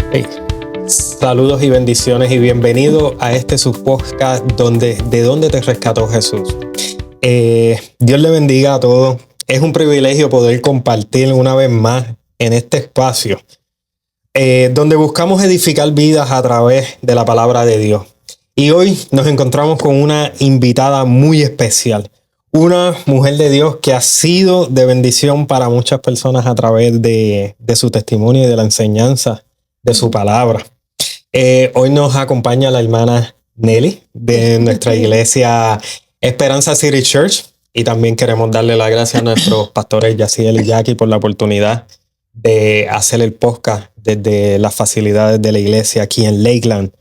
Hey, saludos y bendiciones y bienvenido a este su podcast ¿De dónde te rescató Jesús? Dios le bendiga a todos. Es un privilegio poder compartir una vez más en este espacio donde buscamos edificar vidas a través de la palabra de Dios. Y hoy nos encontramos con una invitada muy especial. Una mujer de Dios que ha sido de bendición para muchas personas a través de su testimonio y de la enseñanza de su palabra. Hoy nos acompaña la hermana Nelly de nuestra iglesia Esperanza City Church, y también queremos darle las gracias a nuestros pastores Yaciel y Jackie por la oportunidad de hacer el podcast desde las facilidades de la iglesia aquí en Lakeland.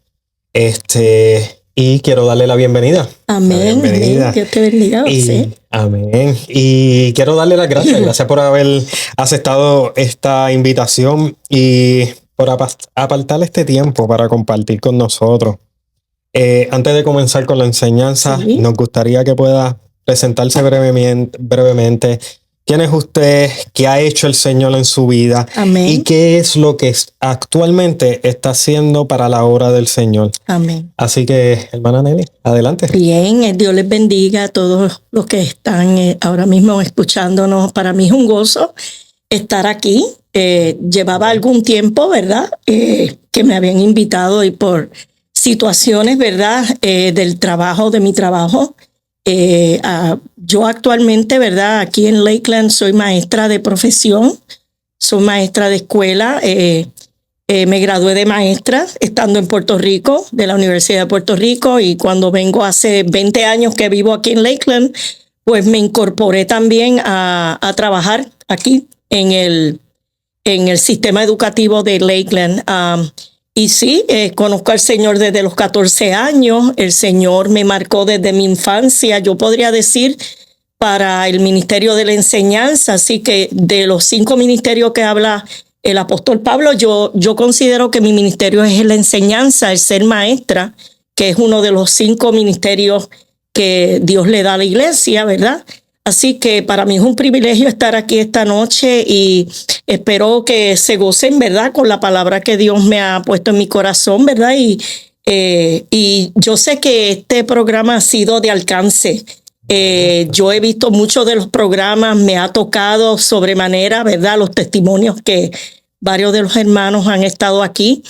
Y quiero darle la bienvenida. Amén. Amén. Dios te bendiga. Sí. Amén. Y quiero darle las gracias. Gracias por haber aceptado esta invitación y por apartar este tiempo para compartir con nosotros. Antes de comenzar con la enseñanza, sí, nos gustaría que pueda presentarse brevemente. ¿Quién es usted? ¿Qué ha hecho el Señor en su vida? Amén. ¿Y qué es lo que actualmente está haciendo para la obra del Señor? Amén. Así que, hermana Nelly, adelante. Bien, Dios les bendiga a todos los que están ahora mismo escuchándonos. Para mí es un gozo estar aquí. Llevaba algún tiempo, ¿verdad? Que me habían invitado y por situaciones, ¿verdad? De mi trabajo. Yo actualmente, ¿verdad? Aquí en Lakeland soy maestra de profesión, soy maestra de escuela. Me gradué de maestra estando en Puerto Rico, de la Universidad de Puerto Rico, y cuando vengo hace 20 años que vivo aquí en Lakeland, pues me incorporé también a trabajar aquí en el sistema educativo de Lakeland. Y sí, conozco al Señor desde los 14 años. El Señor me marcó desde mi infancia, yo podría decir, para el ministerio de la enseñanza. Así que de los 5 ministerios que habla el apóstol Pablo, yo considero que mi ministerio es la enseñanza, el ser maestra, que es uno de los 5 ministerios que Dios le da a la iglesia, ¿verdad? Así que para mí es un privilegio estar aquí esta noche y espero que se gocen, ¿verdad?, con la palabra que Dios me ha puesto en mi corazón, ¿verdad? Y yo sé que este programa ha sido de alcance. Yo he visto muchos de los programas, me ha tocado sobremanera, ¿verdad?, los testimonios que varios de los hermanos han estado aquí.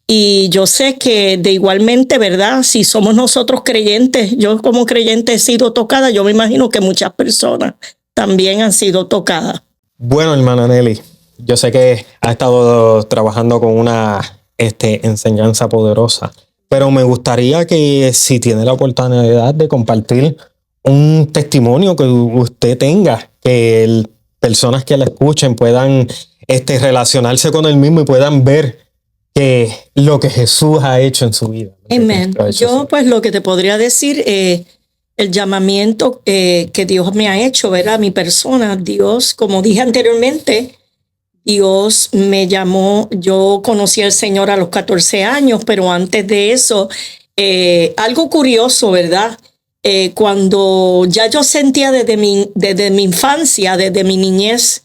Y yo sé que de igualmente, ¿verdad? Si somos nosotros creyentes, yo como creyente he sido tocada, yo me imagino que muchas personas también han sido tocadas. Bueno, hermana Nelly, yo sé que ha estado trabajando con una enseñanza poderosa, pero me gustaría que si tiene la oportunidad de compartir un testimonio que usted tenga, que personas que la escuchen puedan relacionarse con él mismo y puedan ver lo que Jesús ha hecho en su vida. Amén. Yo pues lo que te podría decir, el llamamiento que Dios me ha hecho, ¿verdad? Mi persona, Dios, como dije anteriormente, Dios me llamó, yo conocí al Señor a los 14 años, pero antes de eso, algo curioso, ¿verdad? Cuando ya yo sentía desde mi infancia, desde mi niñez,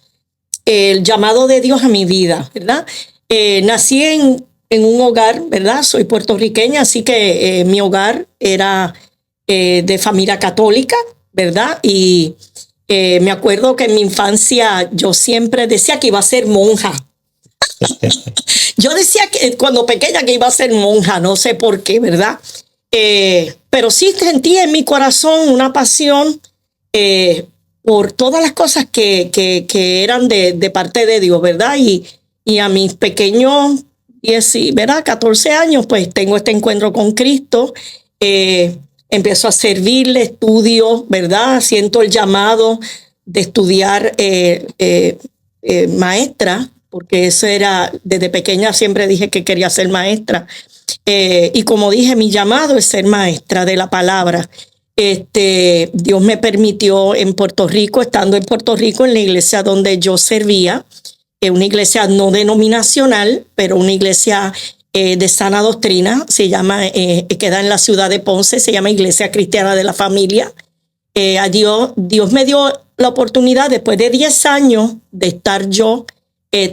el llamado de Dios a mi vida, ¿verdad? Nací en un hogar, ¿verdad? Soy puertorriqueña, así que mi hogar era de familia católica, ¿verdad? Y me acuerdo que en mi infancia yo siempre decía que iba a ser monja. Yo decía que cuando pequeña que iba a ser monja, no sé por qué, ¿verdad? Pero sí sentí en mi corazón una pasión por todas las cosas que eran de parte de Dios, ¿verdad? Y a mis pequeños 14 años, pues tengo este encuentro con Cristo. Empiezo a servirle, estudio, ¿verdad? Siento el llamado de estudiar maestra, porque eso era, desde pequeña siempre dije que quería ser maestra. Y como dije, mi llamado es ser maestra de la palabra. Dios me permitió en Puerto Rico, estando en Puerto Rico, en la iglesia donde yo servía, una iglesia no denominacional, pero una iglesia de sana doctrina, se llama, queda en la ciudad de Ponce, se llama Iglesia Cristiana de la Familia. Dios me dio la oportunidad, después de 10 años de estar yo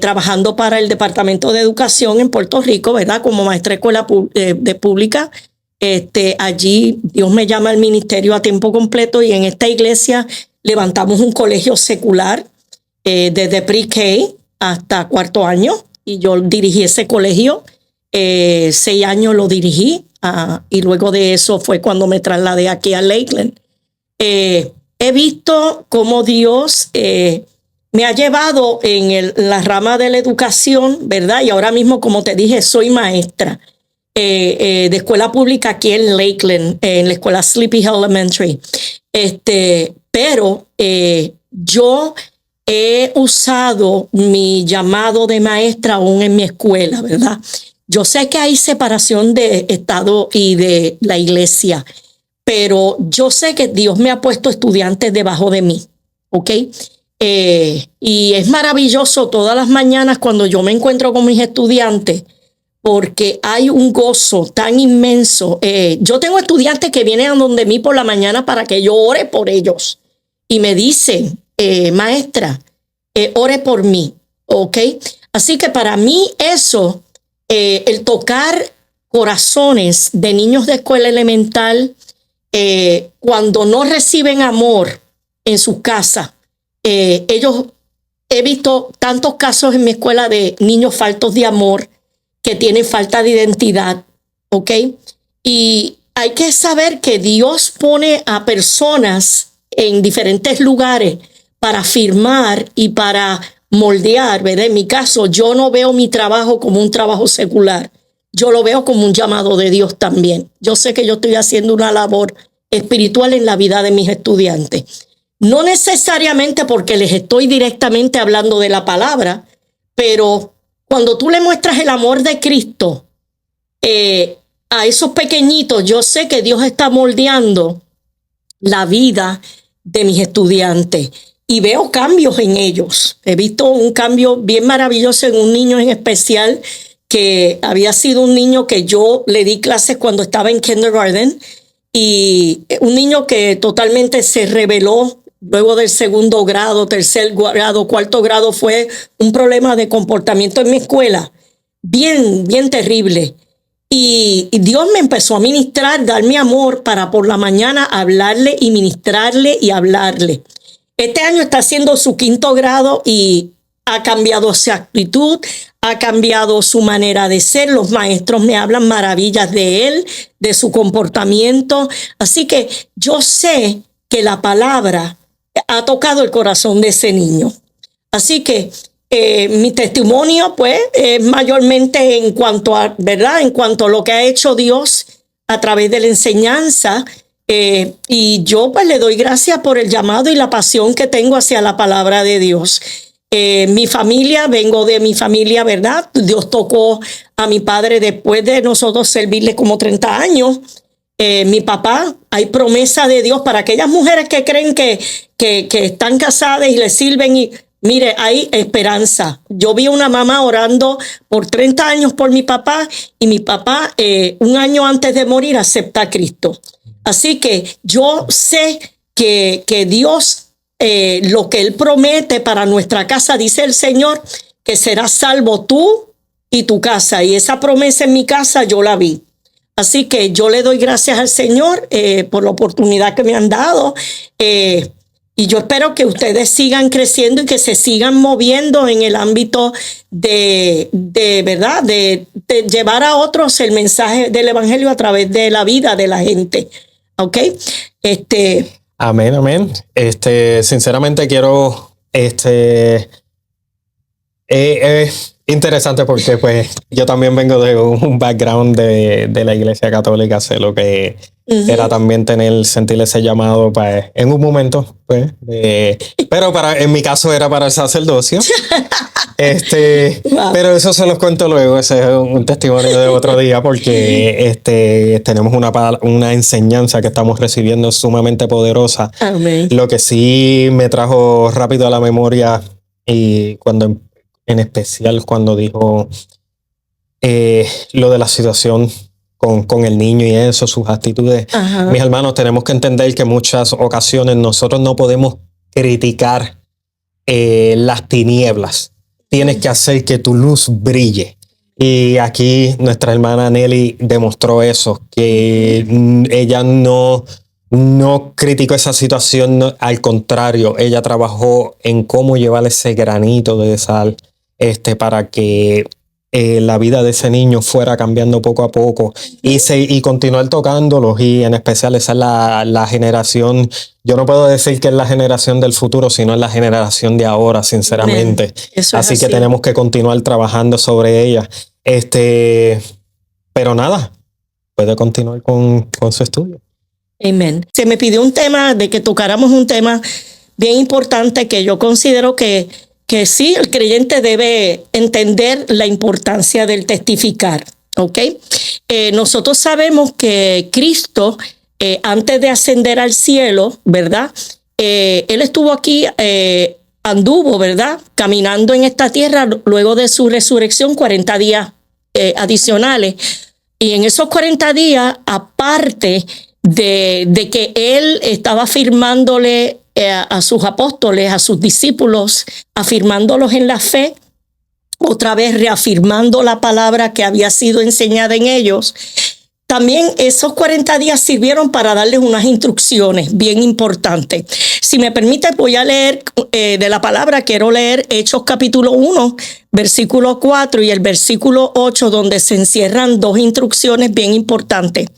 trabajando para el Departamento de Educación en Puerto Rico, ¿verdad? Como maestra de escuela de pública. Allí Dios me llama al ministerio a tiempo completo y en esta iglesia levantamos un colegio secular desde pre-K hasta cuarto año y yo dirigí ese colegio. 6 años lo dirigí y luego de eso fue cuando me trasladé aquí a Lakeland. He visto cómo Dios me ha llevado en la rama de la educación, ¿verdad? Y ahora mismo, como te dije, soy maestra de escuela pública aquí en Lakeland, en la escuela Sleepy Hill Elementary. Pero yo he usado mi llamado de maestra aún en mi escuela, ¿verdad? Yo sé que hay separación de Estado y de la iglesia, pero yo sé que Dios me ha puesto estudiantes debajo de mí, ¿ok? Y es maravilloso todas las mañanas cuando yo me encuentro con mis estudiantes, porque hay un gozo tan inmenso. Yo tengo estudiantes que vienen a donde mí por la mañana para que yo ore por ellos y me dicen, maestra, ore por mí, ¿ok? Así que para mí eso, el tocar corazones de niños de escuela elemental, cuando no reciben amor en su casa, he visto tantos casos en mi escuela de niños faltos de amor que tienen falta de identidad, ¿ok? Y hay que saber que Dios pone a personas en diferentes lugares para afirmar y para moldear, ¿verdad? En mi caso, yo no veo mi trabajo como un trabajo secular. Yo lo veo como un llamado de Dios también. Yo sé que yo estoy haciendo una labor espiritual en la vida de mis estudiantes. No necesariamente porque les estoy directamente hablando de la palabra, pero cuando tú le muestras el amor de Cristo a esos pequeñitos, yo sé que Dios está moldeando la vida de mis estudiantes y veo cambios en ellos. He visto un cambio bien maravilloso en un niño en especial que había sido un niño que yo le di clases cuando estaba en kindergarten y un niño que totalmente se rebeló. Luego del 2º grado, 3er grado, 4º grado fue un problema de comportamiento en mi escuela, bien terrible. Y Dios me empezó a ministrar, darme amor para por la mañana hablarle y ministrarle y hablarle. Este año está haciendo su 5º grado y ha cambiado su actitud, ha cambiado su manera de ser. Los maestros me hablan maravillas de él, de su comportamiento. Así que yo sé que la palabra ha tocado el corazón de ese niño. Así que mi testimonio, pues, es mayormente en cuanto a, ¿verdad? En cuanto a lo que ha hecho Dios a través de la enseñanza. Y yo, pues, le doy gracias por el llamado y la pasión que tengo hacia la palabra de Dios. Mi familia, vengo de mi familia, ¿verdad? Dios tocó a mi padre después de nosotros servirle como 30 años. Mi papá, hay promesa de Dios para aquellas mujeres que creen que están casadas y le sirven y mire, hay esperanza. Yo vi una mamá orando por 30 años por mi papá y mi papá 1 año antes de morir acepta a Cristo. Así que yo sé que Dios, lo que Él promete para nuestra casa, dice el Señor, que serás salvo tú y tu casa. Y esa promesa en mi casa yo la vi. Así que yo le doy gracias al Señor por la oportunidad que me han dado. Y yo espero que ustedes sigan creciendo y que se sigan moviendo en el ámbito de ¿verdad? De llevar a otros el mensaje del evangelio a través de la vida de la gente. ¿Ok? Amén, amén. Sinceramente quiero, interesante porque pues yo también vengo de un background de la Iglesia Católica, sé lo que era también sentir ese llamado pues, en un momento, pues, pero en mi caso era para el sacerdocio. Wow. Pero eso se los cuento luego, ese es un testimonio de otro día porque tenemos una enseñanza que estamos recibiendo sumamente poderosa. Amén. Lo que sí me trajo rápido a la memoria y en especial cuando dijo lo de la situación con el niño y eso, sus actitudes. Ajá. Mis hermanos, tenemos que entender que en muchas ocasiones nosotros no podemos criticar las tinieblas. tienes que hacer que tu luz brille. Y aquí nuestra hermana Nelly demostró eso, que ella no criticó esa situación, no, al contrario, ella trabajó en cómo llevar ese granito de sal para que la vida de ese niño fuera cambiando poco a poco y continuar tocándolos, y en especial esa es la generación. Yo no puedo decir que es la generación del futuro, sino es la generación de ahora, sinceramente. Así que tenemos que continuar trabajando sobre ella. Pero nada, puede continuar con su estudio. Amén. Se me pidió un tema, de que tocáramos un tema bien importante, que yo considero que sí, el creyente debe entender la importancia del testificar, ¿ok? Nosotros sabemos que Cristo, antes de ascender al cielo, ¿verdad? Él estuvo aquí, anduvo, ¿verdad? Caminando en esta tierra luego de su resurrección 40 días adicionales. Y en esos 40 días, aparte de que él estaba afirmándole a sus apóstoles, a sus discípulos, afirmándolos en la fe, otra vez reafirmando la palabra que había sido enseñada en ellos. También esos 40 días sirvieron para darles unas instrucciones bien importantes. Si me permite, voy a leer de la palabra, quiero leer Hechos capítulo 1, versículo 4 y el versículo 8, donde se encierran dos instrucciones bien importantes.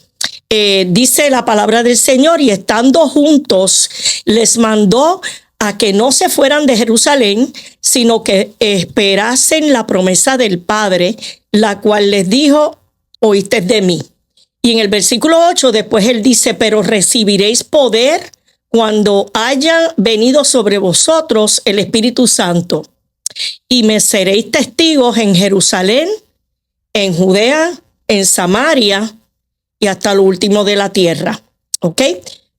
Dice la palabra del Señor: y estando juntos, les mandó a que no se fueran de Jerusalén, sino que esperasen la promesa del Padre, la cual les dijo: oíste de mí. Y en el versículo 8 después él dice: pero recibiréis poder cuando haya venido sobre vosotros el Espíritu Santo, y me seréis testigos en Jerusalén, en Judea, en Samaria y hasta lo último de la tierra. ¿Ok?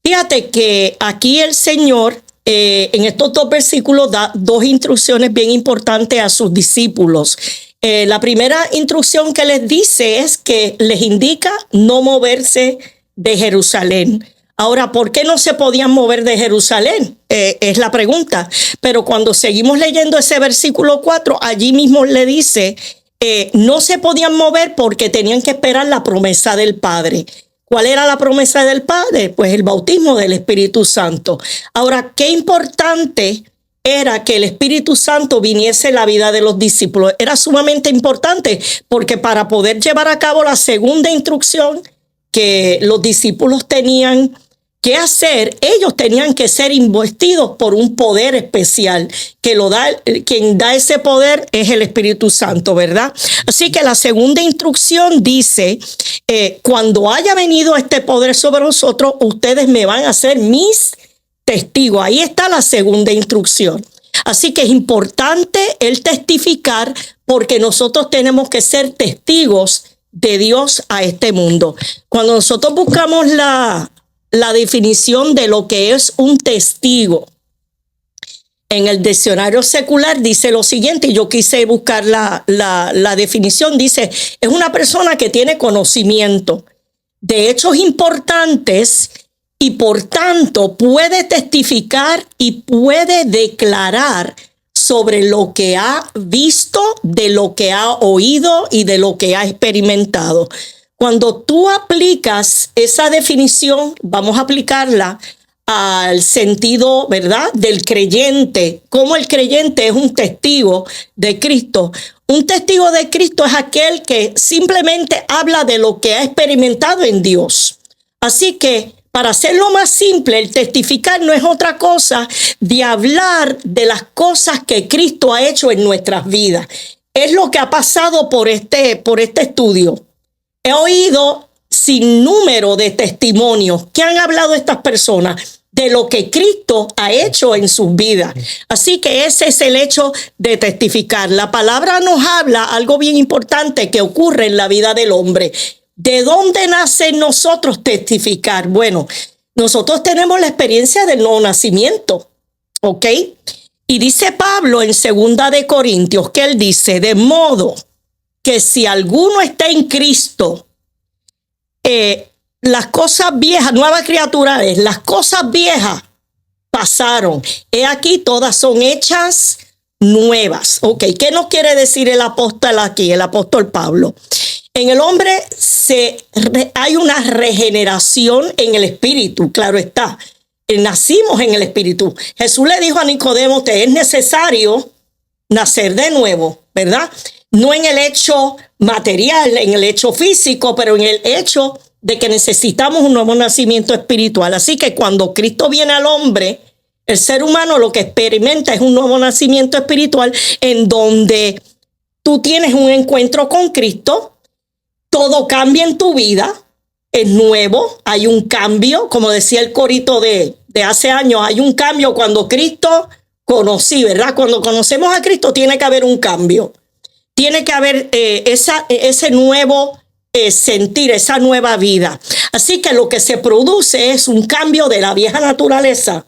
Fíjate que aquí el Señor en estos dos versículos da dos instrucciones bien importantes a sus discípulos. La primera instrucción que les dice es que les indica no moverse de Jerusalén. Ahora, ¿por qué no se podían mover de Jerusalén? Es la pregunta. Pero cuando seguimos leyendo ese versículo 4, allí mismo le dice, no se podían mover porque tenían que esperar la promesa del Padre. ¿Cuál era la promesa del Padre? Pues el bautismo del Espíritu Santo. Ahora, qué importante era que el Espíritu Santo viniese en la vida de los discípulos. Era sumamente importante, porque para poder llevar a cabo la segunda instrucción que los discípulos tenían que hacer, ellos tenían que ser investidos por un poder especial, que quien da ese poder es el Espíritu Santo, ¿verdad? Así que la segunda instrucción dice, cuando haya venido este poder sobre nosotros, ustedes me van a ser mis testigos. Ahí está la segunda instrucción. Así que es importante el testificar, porque nosotros tenemos que ser testigos de Dios a este mundo. Cuando nosotros buscamos la definición de lo que es un testigo, en el diccionario secular dice lo siguiente, y yo quise buscar la definición. Dice, es una persona que tiene conocimiento de hechos importantes y por tanto puede testificar y puede declarar sobre lo que ha visto, de lo que ha oído y de lo que ha experimentado. Cuando tú aplicas esa definición, vamos a aplicarla al sentido, ¿verdad?, del creyente. Como el creyente es un testigo de Cristo. Un testigo de Cristo es aquel que simplemente habla de lo que ha experimentado en Dios. Así que, para hacerlo más simple, el testificar no es otra cosa de hablar de las cosas que Cristo ha hecho en nuestras vidas. Es lo que ha pasado por este estudio. He oído sin número de testimonios que han hablado estas personas de lo que Cristo ha hecho en sus vidas. Así que ese es el hecho de testificar. La palabra nos habla algo bien importante que ocurre en la vida del hombre. ¿De dónde nace en nosotros testificar? Bueno, nosotros tenemos la experiencia del nuevo nacimiento, ¿ok? Y dice Pablo en 2 de Corintios, que él dice, de modo que si alguno está en Cristo, las cosas viejas, nueva criatura es, las cosas viejas pasaron. He aquí, todas son hechas nuevas. Ok, ¿qué nos quiere decir el apóstol aquí, el apóstol Pablo? En el hombre hay una regeneración en el espíritu, claro está. Nacimos en el espíritu. Jesús le dijo a Nicodemo, te es necesario nacer de nuevo, ¿verdad? No en el hecho material, en el hecho físico, pero en el hecho de que necesitamos un nuevo nacimiento espiritual. Así que cuando Cristo viene al hombre, el ser humano lo que experimenta es un nuevo nacimiento espiritual en donde tú tienes un encuentro con Cristo, todo cambia en tu vida, es nuevo, hay un cambio, como decía el corito de hace años, hay un cambio cuando Cristo conocí, ¿verdad? Cuando conocemos a Cristo tiene que haber un cambio, tiene que haber ese nuevo sentir, esa nueva vida. Así que lo que se produce es un cambio de la vieja naturaleza.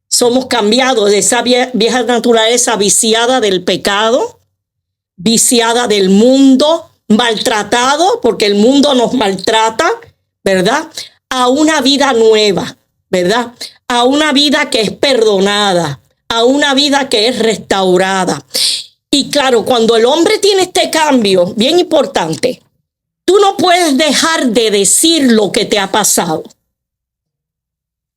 Somos cambiados de esa vieja naturaleza viciada del pecado, viciada del mundo, maltratado, porque el mundo nos maltrata, ¿verdad? A una vida nueva, ¿verdad? A una vida que es perdonada, a una vida que es restaurada. Y claro, cuando el hombre tiene este cambio, bien importante, tú no puedes dejar de decir lo que te ha pasado.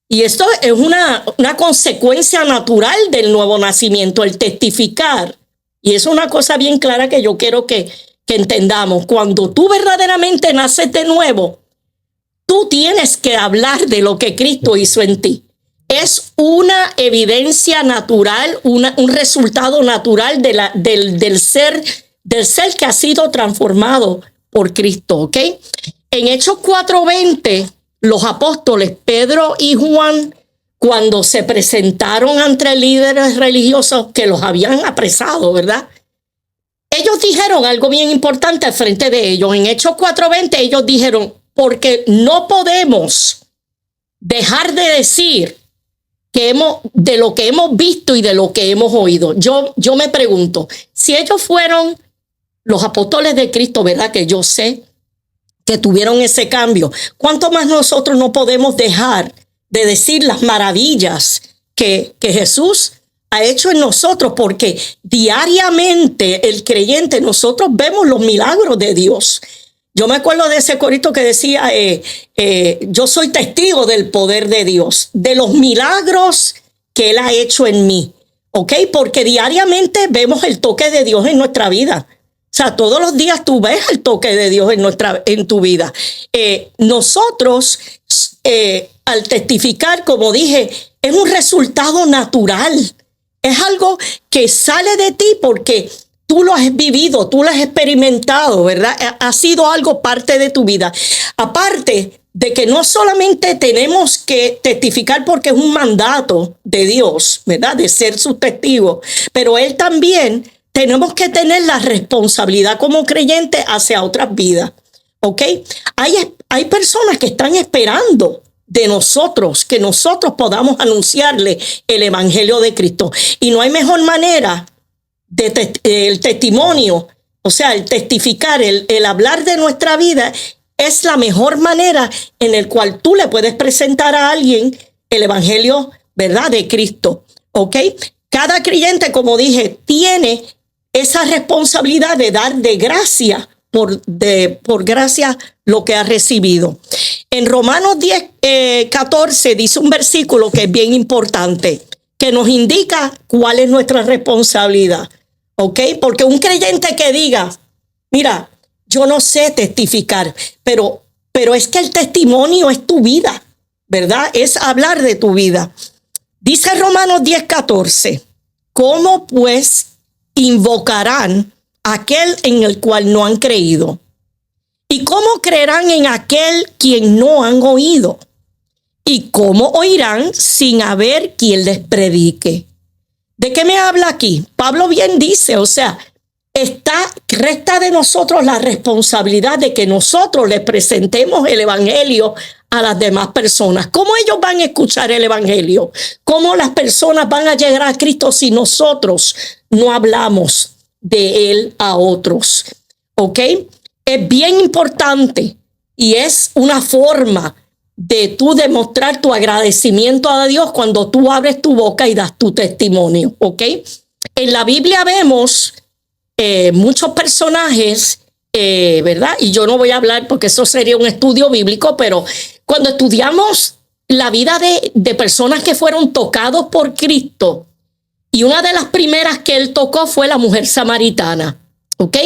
Y esto es una consecuencia natural del nuevo nacimiento, el testificar. Y es una cosa bien clara que yo quiero que entendamos. Cuando tú verdaderamente naces de nuevo, tú tienes que hablar de lo que Cristo hizo en ti. Es una evidencia natural, un resultado natural del ser que ha sido transformado por Cristo, ¿ok? En Hechos 4:20, los apóstoles Pedro y Juan, cuando se presentaron ante líderes religiosos que los habían apresado, ¿verdad? Ellos dijeron algo bien importante al frente de ellos. En Hechos 4:20 ellos dijeron, porque no podemos dejar de decir de lo que hemos visto y de lo que hemos oído. Yo me pregunto, si ellos fueron los apóstoles de Cristo, ¿verdad? Que yo sé que tuvieron ese cambio. ¿Cuánto más nosotros no podemos dejar de decir las maravillas que Jesús ha hecho en nosotros? Porque diariamente el creyente, nosotros vemos los milagros de Dios. Yo me acuerdo de ese corito que decía, yo soy testigo del poder de Dios, de los milagros que Él ha hecho en mí. ¿Ok? Porque diariamente vemos el toque de Dios en nuestra vida. O sea, todos los días tú ves el toque de Dios en tu vida. Nosotros, al testificar, como dije, es un resultado natural. Es algo que sale de ti porque tú lo has vivido, tú lo has experimentado, ¿verdad? Ha sido algo parte de tu vida. Aparte de que no solamente tenemos que testificar porque es un mandato de Dios, ¿verdad? De ser sus testigos, pero Él también tenemos que tener la responsabilidad como creyentes hacia otras vidas, ¿ok? Hay personas que están esperando de nosotros, que nosotros podamos anunciarle el evangelio de Cristo. Y no hay mejor manera el testimonio, o sea, el testificar, el hablar de nuestra vida, es la mejor manera en el cual tú le puedes presentar a alguien el evangelio, ¿verdad? De Cristo, ¿ok? Cada creyente, como dije, tiene esa responsabilidad de dar de gracia, por gracia, lo que ha recibido. En Romanos 10:14 dice un versículo que es bien importante, que nos indica cuál es nuestra responsabilidad, ¿ok? Porque un creyente que diga, mira, yo no sé testificar, pero es que el testimonio es tu vida, ¿verdad? Es hablar de tu vida. Dice Romanos 10:14, ¿cómo pues invocarán a aquel en el cual no han creído? ¿Y cómo creerán en aquel quien no han oído? ¿Y cómo oirán sin haber quien les predique? ¿De qué me habla aquí? Pablo bien dice, o sea, resta de nosotros la responsabilidad de que nosotros les presentemos el evangelio a las demás personas. ¿Cómo ellos van a escuchar el evangelio? ¿Cómo las personas van a llegar a Cristo si nosotros no hablamos de Él a otros? ¿Ok? Es bien importante y es una forma de tú demostrar tu agradecimiento a Dios cuando tú abres tu boca y das tu testimonio, ¿ok? en la Biblia vemos muchos personajes, ¿verdad? Y yo no voy a hablar porque eso sería un estudio bíblico, pero cuando estudiamos la vida de personas que fueron tocados por Cristo, y una de las primeras que él tocó fue la mujer samaritana, ¿ok?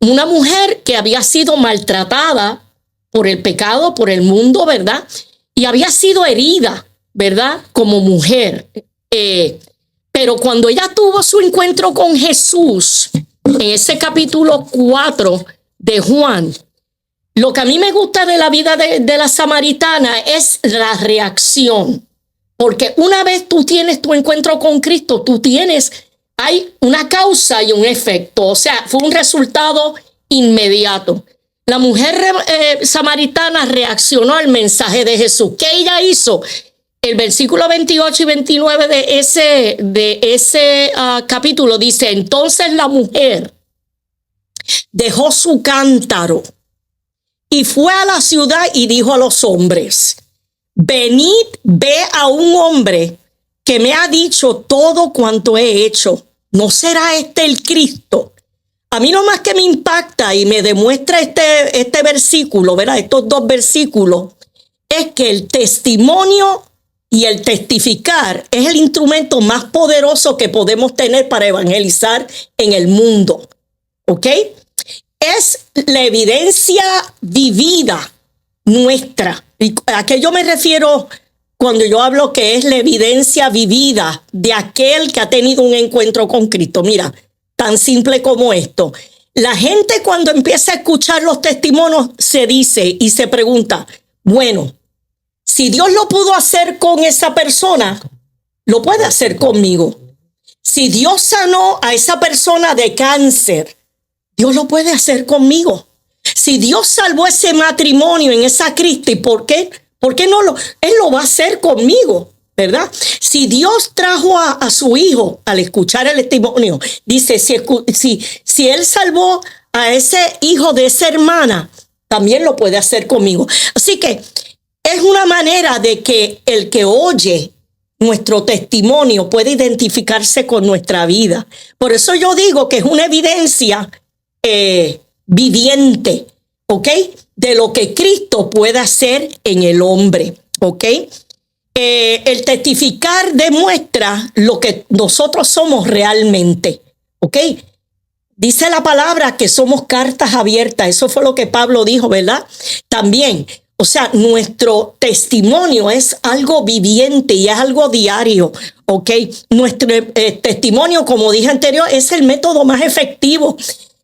Una mujer que había sido maltratada por el pecado, por el mundo, ¿verdad? Y había sido herida, ¿verdad? Como mujer. Pero cuando ella tuvo su encuentro con Jesús, en ese capítulo 4 de Juan, lo que a mí me gusta de la vida de la samaritana es la reacción. Porque una vez tú tienes tu encuentro con Cristo, hay una causa y un efecto. O sea, fue un resultado inmediato. La mujer samaritana reaccionó al mensaje de Jesús. ¿Qué ella hizo? El versículo 28 y 29 de ese capítulo dice: entonces la mujer dejó su cántaro y fue a la ciudad y dijo a los hombres: venid, ve a un hombre que me ha dicho todo cuanto he hecho. ¿No será este el Cristo? A mí lo más que me impacta y me demuestra este versículo, ¿verdad? Estos dos versículos, es que el testimonio y el testificar es el instrumento más poderoso que podemos tener para evangelizar en el mundo, ¿ok? Es la evidencia vivida nuestra. ¿Y a qué yo me refiero cuando yo hablo que es la evidencia vivida de aquel que ha tenido un encuentro con Cristo? Mira, tan simple como esto. La gente cuando empieza a escuchar los testimonios se dice y se pregunta, bueno, si Dios lo pudo hacer con esa persona, lo puede hacer conmigo. Si Dios sanó a esa persona de cáncer, Dios lo puede hacer conmigo. Si Dios salvó ese matrimonio en esa crisis, ¿por qué? ¿Por qué no Él lo va a hacer conmigo? ¿Verdad? Si Dios trajo a su hijo al escuchar el testimonio, dice, si Él salvó a ese hijo de esa hermana, también lo puede hacer conmigo. Así que es una manera de que el que oye nuestro testimonio puede identificarse con nuestra vida. Por eso yo digo que es una evidencia viviente, ¿ok? De lo que Cristo puede hacer en el hombre, ¿ok? El testificar demuestra lo que nosotros somos realmente, ¿ok? Dice la palabra que somos cartas abiertas. Eso fue lo que Pablo dijo, ¿verdad? También, o sea, nuestro testimonio es algo viviente y es algo diario, ¿ok? Nuestro testimonio, como dije anterior, es el método más efectivo.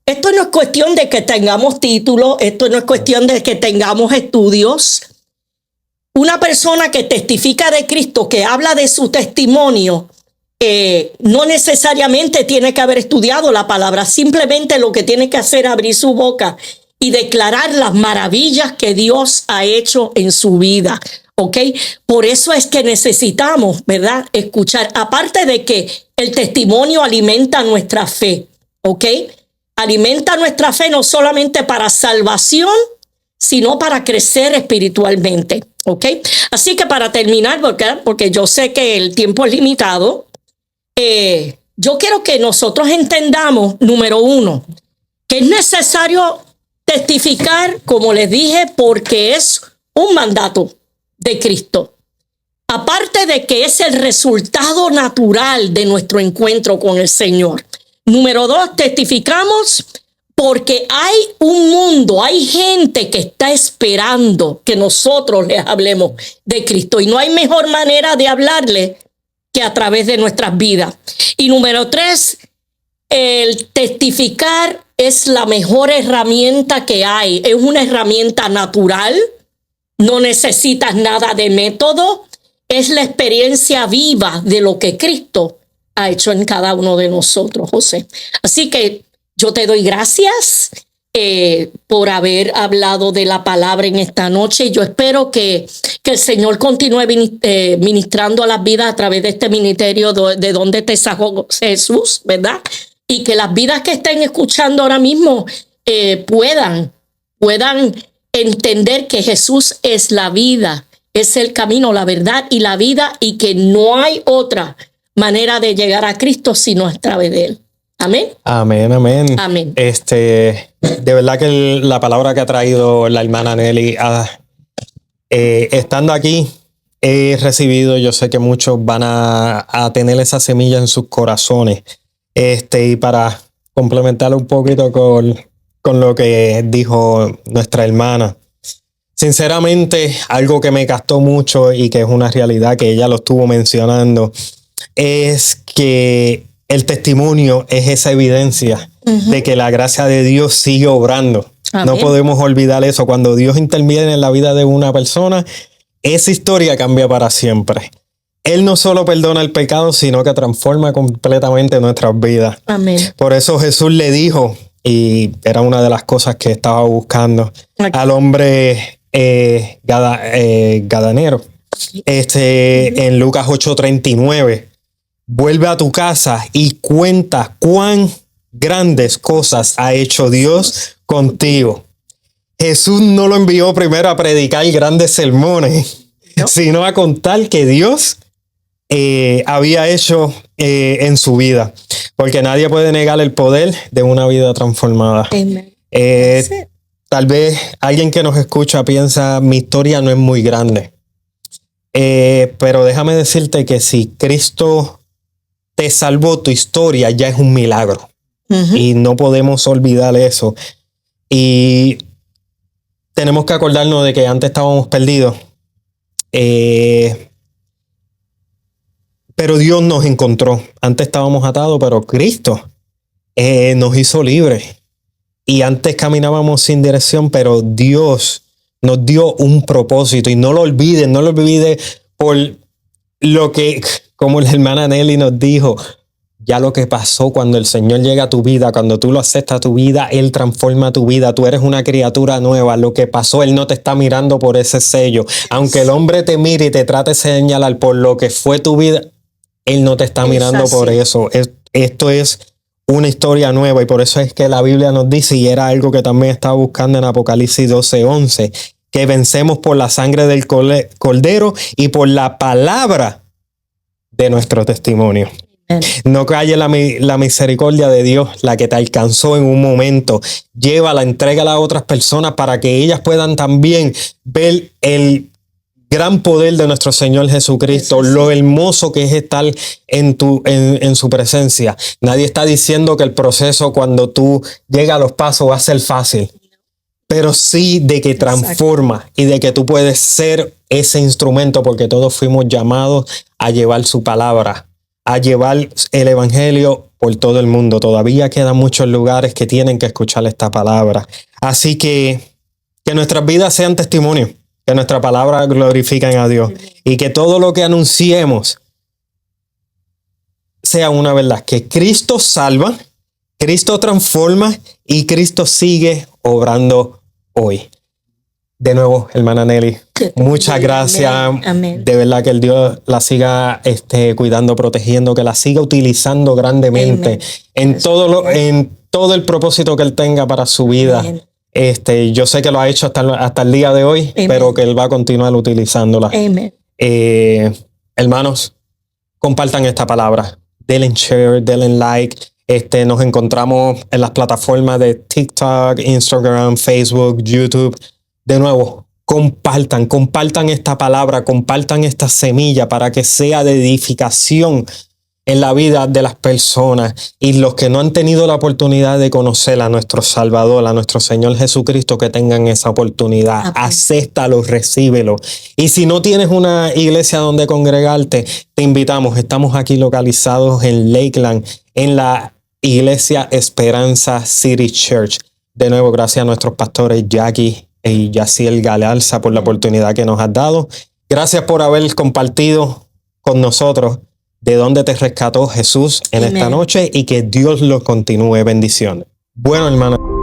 Esto no es cuestión de que tengamos títulos, esto no es cuestión de que tengamos estudios. Una persona que testifica de Cristo, que habla de su testimonio, no necesariamente tiene que haber estudiado la palabra, simplemente lo que tiene que hacer es abrir su boca y declarar las maravillas que Dios ha hecho en su vida, ¿ok? Por eso es que necesitamos, ¿verdad?, escuchar. Aparte de que el testimonio alimenta nuestra fe, ¿ok? Alimenta nuestra fe no solamente para salvación, sino para crecer espiritualmente, ¿ok? Así que para terminar, porque yo sé que el tiempo es limitado, yo quiero que nosotros entendamos, número uno, que es necesario testificar, como les dije, porque es un mandato de Cristo. Aparte de que es el resultado natural de nuestro encuentro con el Señor. Número dos, testificamos porque hay un mundo, hay gente que está esperando que nosotros les hablemos de Cristo. Y no hay mejor manera de hablarle que a través de nuestras vidas. Y número tres, el testificar es la mejor herramienta que hay. Es una herramienta natural. No necesitas nada de método. Es la experiencia viva de lo que Cristo ha hecho en cada uno de nosotros, José. Así que yo te doy gracias por haber hablado de la palabra en esta noche. Yo espero que el Señor continúe ministrando a las vidas a través de este ministerio de donde te sacó Jesús, ¿verdad? Y que las vidas que estén escuchando ahora mismo puedan entender que Jesús es la vida, es el camino, la verdad y la vida, y que no hay otra manera de llegar a Cristo sino a través de Él. Amén. Amén, amén. Amén. De verdad que la palabra que ha traído la hermana Nelly, estando aquí, he recibido, yo sé que muchos van a tener esa semilla en sus corazones. Y para complementar un poquito con lo que dijo nuestra hermana, sinceramente, algo que me gastó mucho y que es una realidad que ella lo estuvo mencionando, es que el testimonio es esa evidencia de que la gracia de Dios sigue obrando. Amén. No podemos olvidar eso. Cuando Dios interviene en la vida de una persona, esa historia cambia para siempre. Él no solo perdona el pecado, sino que transforma completamente nuestras vidas. Amén. Por eso Jesús le dijo, y era una de las cosas que estaba buscando, al hombre gadanero, en Lucas 8:39, vuelve a tu casa y cuenta cuán grandes cosas ha hecho Dios contigo. Jesús no lo envió primero a predicar grandes sermones, sino a contar que Dios había hecho en su vida. Porque nadie puede negar el poder de una vida transformada. Tal vez alguien que nos escucha piensa, mi historia no es muy grande. Pero déjame decirte que si Cristo te salvó, tu historia ya es un milagro. Y no podemos olvidar eso. Y tenemos que acordarnos de que antes estábamos perdidos. Pero Dios nos encontró. Antes estábamos atados, pero Cristo nos hizo libres. Y antes caminábamos sin dirección, pero Dios nos dio un propósito. Y no lo olviden por lo que, como la hermana Nelly nos dijo, ya lo que pasó cuando el Señor llega a tu vida, cuando tú lo aceptas a tu vida, Él transforma tu vida. Tú eres una criatura nueva. Lo que pasó, Él no te está mirando por ese sello. Aunque el hombre te mire y te trate de señalar por lo que fue tu vida, Él no te está mirando por eso. Esto es una historia nueva y por eso es que la Biblia nos dice, y era algo que también estaba buscando en Apocalipsis 12:11, que vencemos por la sangre del Cordero y por la palabra de nuestro testimonio. No calle la misericordia de Dios, la que te alcanzó en un momento. Llévala, entrégala a otras personas para que ellas puedan también ver el gran poder de nuestro Señor Jesucristo, lo hermoso que es estar en su presencia. Nadie está diciendo que el proceso cuando tú llegas a los pasos va a ser fácil, pero sí de que transforma y de que tú puedes ser ese instrumento, porque todos fuimos llamados a llevar su palabra, a llevar el evangelio por todo el mundo. Todavía quedan muchos lugares que tienen que escuchar esta palabra. Así que nuestras vidas sean testimonio, que nuestra palabra glorifiquen a Dios y que todo lo que anunciemos sea una verdad, que Cristo salva, Cristo transforma y Cristo sigue obrando hoy. De nuevo, hermana Nelly, muchas gracias. Amén. De verdad que el Dios la siga cuidando, protegiendo, que la siga utilizando grandemente en todo el propósito que Él tenga para su vida. Amén. Yo sé que lo ha hecho hasta el día de hoy, Amén, pero que Él va a continuar utilizándola. Amén. Hermanos, compartan esta palabra. Denle share, denle like. Nos encontramos en las plataformas de TikTok, Instagram, Facebook, YouTube. De nuevo, compartan esta palabra, compartan esta semilla para que sea de edificación en la vida de las personas, y los que no han tenido la oportunidad de conocer a nuestro Salvador, a nuestro Señor Jesucristo, que tengan esa oportunidad. Amén. Acéptalo, recíbelo. Y si no tienes una iglesia donde congregarte, te invitamos. Estamos aquí localizados en Lakeland, en la iglesia Esperanza City Church. De nuevo, gracias a nuestros pastores Jackie y Yaciel Galarza por la oportunidad que nos has dado. Gracias por haber compartido con nosotros de dónde te rescató Jesús en Amén. Esta noche, y que Dios los continúe bendiciones. Bueno, hermano.